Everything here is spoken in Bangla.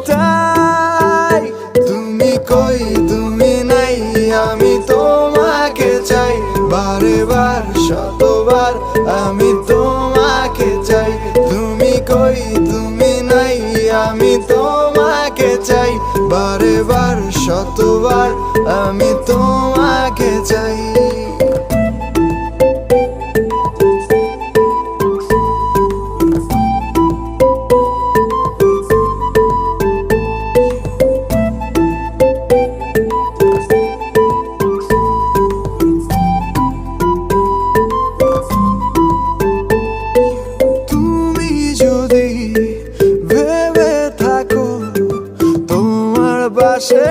তাই। তুমি কই তুমি নাই, আমি তোমাকে চাই, বারে বার শতবার আমি তোমাকে চাই। তুমি কই তুমি নাই, আমি তোমাকে চাই, বারে বার শতবার আমি তোমাকে চাই। তুমি যদি ভেবে থাকো তোমার পাশে